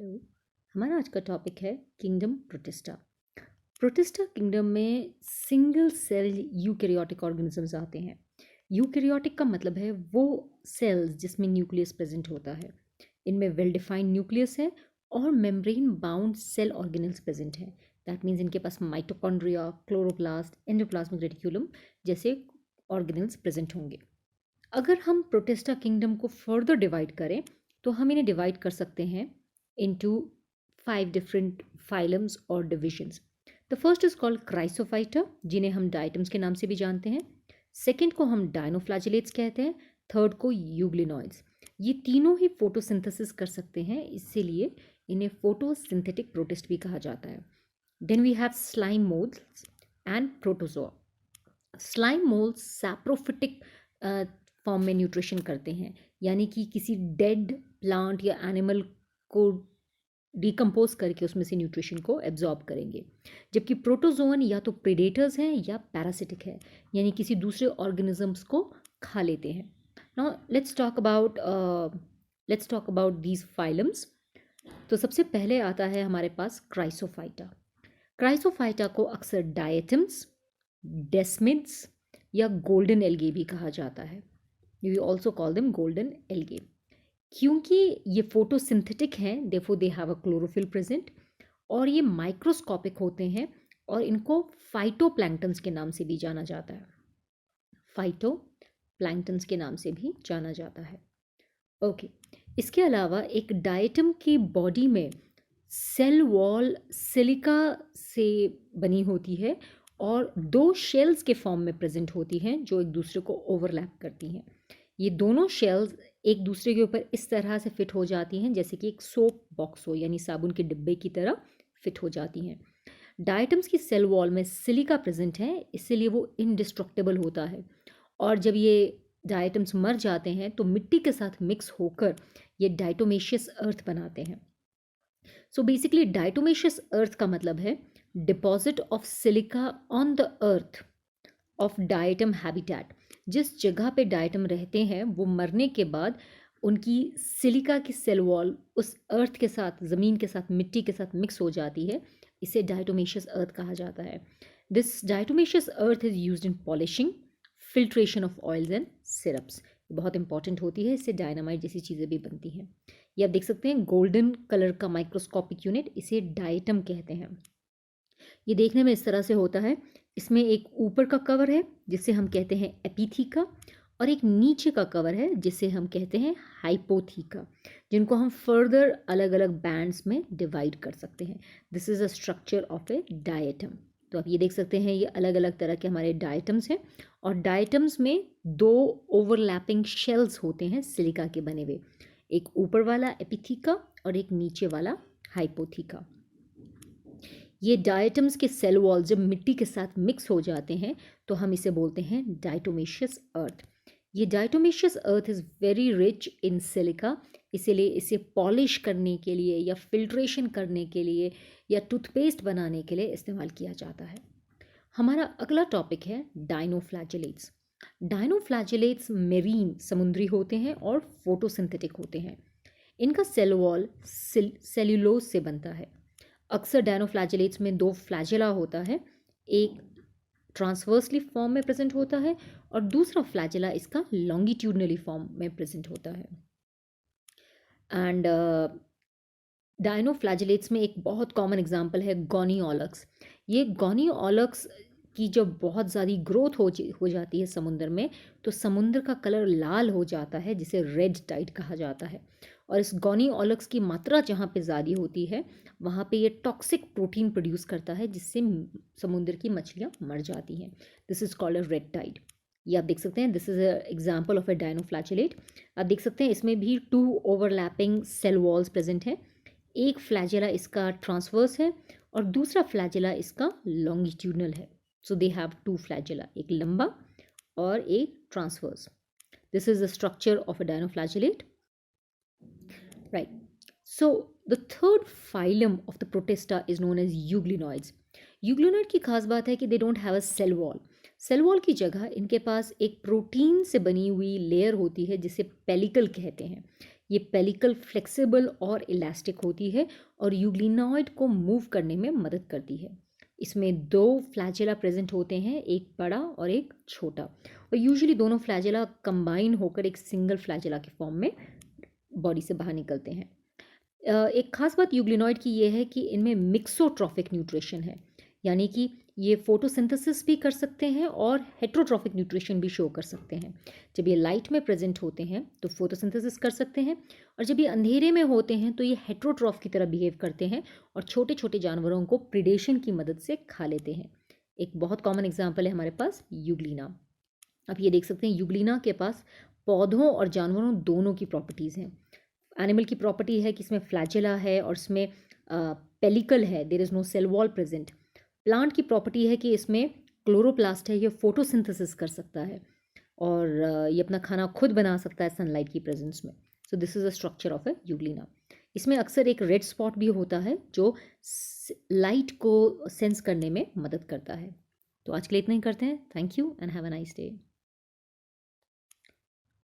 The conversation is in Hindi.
हेलो। हमारा आज का टॉपिक है किंगडम प्रोटिस्टा। प्रोटिस्टा किंगडम में सिंगल सेल यूकैरियोटिक ऑर्गेनिजम्स आते हैं। यूकैरियोटिक का मतलब है वो सेल्स जिसमें न्यूक्लियस प्रेजेंट होता है। इनमें वेल डिफाइंड न्यूक्लियस है और membrane bound cell organelles present हैं। दैट मीन्स इनके पास माइटोकॉन्ड्रिया, क्लोरोप्लास्ट, एंडोप्लाज्मिक रेटिकुलम जैसे ऑर्गेनल्स प्रेजेंट होंगे। अगर हम प्रोटिस्टा किंगडम को फर्दर डिवाइड करें तो हम इन्हें डिवाइड कर सकते हैं into 5 different phylums or divisions. The first is called Chrysophyta, जिन्हें हम डाइटम्स के नाम से भी जानते हैं। सेकेंड को हम डायनोफ्लैजिलेट्स कहते हैं। थर्ड को यूग्लिनॉइड्स। ये तीनों ही फोटोसिंथेसिस कर सकते हैं, इसीलिए इन्हें फोटोसिंथेटिक प्रोटिस्ट भी कहा जाता है। Then we have slime moulds and protozoa. Slime moulds saprophytic form में न्यूट्रिशन करते हैं, यानी कि किसी डेड प्लांट या एनिमल को डिकम्पोज करके उसमें से न्यूट्रिशन को एब्जॉर्ब करेंगे। जबकि प्रोटोजोअन या तो प्रेडेटर्स हैं या पैरासिटिक है, यानी किसी दूसरे ऑर्गेनिजम्स को खा लेते हैं। Now let's talk about these phylums. तो सबसे पहले आता है हमारे पास क्राइसोफाइटा। क्राइसोफाइटा को अक्सर डायटम्स, डेस्मिड्स या गोल्डन एल्गे भी कहा जाता है। We also call them golden algae. क्योंकि ये फोटोसिंथेटिक हैं, therefore they have a chlorophyll present, और ये माइक्रोस्कोपिक होते हैं और इनको फाइटोप्लैंक्टन्स के नाम से भी जाना जाता है। फाइटोप्लैंक्टन्स के नाम से भी जाना जाता है। ओके, इसके अलावा एक डायटम की बॉडी में सेल वॉल सिलिका से बनी होती है और दो शेल्स के फॉर्म में प्रेजेंट होती हैं जो एक दूसरे को ओवरलैप करती हैं। ये दोनों शेल्स एक दूसरे के ऊपर इस तरह से फिट हो जाती हैं जैसे कि एक सोप बॉक्स हो, यानी साबुन के डिब्बे की तरह फिट हो जाती हैं। डायटम्स की सेल वॉल में सिलिका प्रेजेंट है, इसीलिए वो इनडिस्ट्रक्टेबल होता है, और जब ये डायटम्स मर जाते हैं तो मिट्टी के साथ मिक्स होकर ये डाइटोमेशियस अर्थ बनाते हैं। सो बेसिकली डाइटोमेशियस अर्थ का मतलब है deposit of silica on the earth of diatom habitat. जिस जगह पे डायटम रहते हैं वो मरने के बाद उनकी सिलिका की सेल वॉल उस अर्थ के साथ, ज़मीन के साथ, मिट्टी के साथ मिक्स हो जाती है। इसे डायटोमेशियस अर्थ कहा जाता है। This diatomaceous earth is used in polishing, filtration of oils and syrups. बहुत इंपॉर्टेंट होती है, इससे डायनामाइट जैसी चीज़ें भी बनती हैं। ये आप देख सकते हैं गोल्डन कलर का माइक्रोस्कोपिक यूनिट, इसे डायटम कहते हैं। ये देखने में इस तरह से होता है। इसमें एक ऊपर का कवर है जिसे हम कहते हैं एपिथीका, और एक नीचे का कवर है जिसे हम कहते हैं हाइपोथीका, जिनको हम फर्दर अलग अलग बैंड्स में डिवाइड कर सकते हैं। This is a structure of A diatom. तो आप ये देख सकते हैं ये अलग अलग तरह के हमारे डायटम्स हैं, और डायटम्स में दो ओवरलैपिंग शेल्स होते हैं सिलिका के बने हुए, एक ऊपर वाला एपिथीका और एक नीचे वाला हाइपोथीका। ये डायटम्स के सेल वॉल जब मिट्टी के साथ मिक्स हो जाते हैं तो हम इसे बोलते हैं डायटोमेशियस अर्थ। ये diatomaceous earth is very rich in silica, इसीलिए इसे पॉलिश करने के लिए या फिल्ट्रेशन करने के लिए या टूथपेस्ट बनाने के लिए इस्तेमाल किया जाता है। हमारा अगला टॉपिक है डायनोफ्लैजिलेट्स। डायनोफ्लैजिलेट्स मेरीन, समुद्री होते हैं और फोटोसिंथेटिक होते हैं। इनका सेल वॉल सेल्यूलोज से बनता है। अक्सर डायनोफ्लैजिलेट्स में दो फ्लैजेला होता है, एक ट्रांसवर्सली फॉर्म में प्रेजेंट होता है और दूसरा फ्लैजेला इसका लॉन्गिट्यूडनली फॉर्म में प्रेजेंट होता है। एंड डायनोफ्लैजिलेट्स में एक बहुत कॉमन एग्जांपल है गॉनियोलक्स। ये गॉनियोलक्स की जब बहुत ज़्यादा ग्रोथ हो जाती है समुद्र में, तो समुद्र का कलर लाल हो जाता है जिसे रेड टाइड कहा जाता है। और इस गॉनियोलक्स की मात्रा जहाँ पे ज़्यादा होती है वहाँ पे ये टॉक्सिक प्रोटीन प्रोड्यूस करता है जिससे समुद्र की मछलियाँ मर जाती हैं। This is called a red tide. ये आप देख सकते हैं, this is a example of a dinoflagellate. आप देख सकते हैं इसमें भी 2 ओवरलैपिंग सेल वॉल्स प्रेजेंट हैं। एक फ्लैजेला इसका ट्रांसवर्स है और दूसरा फ्लैजेला इसका लॉन्गिट्यूडनल है। सो दे हैव 2 फ्लैजेला, एक लंबा और एक transverse. This is the structure of a dinoflagellate, right. So the third phylum of the Protista is known as euglenoids. Euglenoid की खास बात है कि they don't have a cell wall. Cell wall की जगह इनके पास एक प्रोटीन से बनी हुई लेयर होती है जिसे पेलिकल कहते हैं। ये पेलिकल फ्लेक्सिबल और इलास्टिक होती है और यूग्लिनॉइड को मूव करने में मदद करती है। इसमें 2 फ्लैजेला प्रेजेंट होते हैं, एक बड़ा और एक छोटा, और यूजुअली दोनों फ्लैजेला कंबाइन होकर एक सिंगल फ्लैजेला के फॉर्म में बॉडी से बाहर निकलते हैं। एक खास बात यूग्लिनॉइड की ये है कि इनमें मिक्सोट्रॉफिक न्यूट्रिशन है, यानी कि ये फोटोसिंथेसिस भी कर सकते हैं और हेट्रोट्रॉफिक न्यूट्रिशन भी शो कर सकते हैं। जब ये लाइट में प्रेजेंट होते हैं तो फोटोसिंथेसिस कर सकते हैं, और जब ये अंधेरे में होते हैं तो ये हेट्रोट्रॉफ की तरह बिहेव करते हैं और छोटे छोटे जानवरों को प्रिडेशन की मदद से खा लेते हैं। एक बहुत कॉमन एग्जाम्पल है हमारे पास यूग्लिना। आप ये देख सकते हैं यूग्लिना के पास पौधों और जानवरों दोनों की प्रॉपर्टीज़ हैं। एनिमल की प्रॉपर्टी है कि इसमें फ्लैजेला है और इसमें पेलिकल है, there is no cell wall present. Plant की प्रॉपर्टी है कि इसमें क्लोरोप्लास्ट है, ये फोटोसिंथेसिस कर सकता है और ये अपना खाना खुद बना सकता है सनलाइट की प्रेजेंस में। So this is a structure of A Euglena. इसमें अक्सर एक रेड स्पॉट भी होता है जो लाइट को सेंस करने में मदद करता है। तो आज के लिए इतना ही करते हैं। Thank you and have a nice day.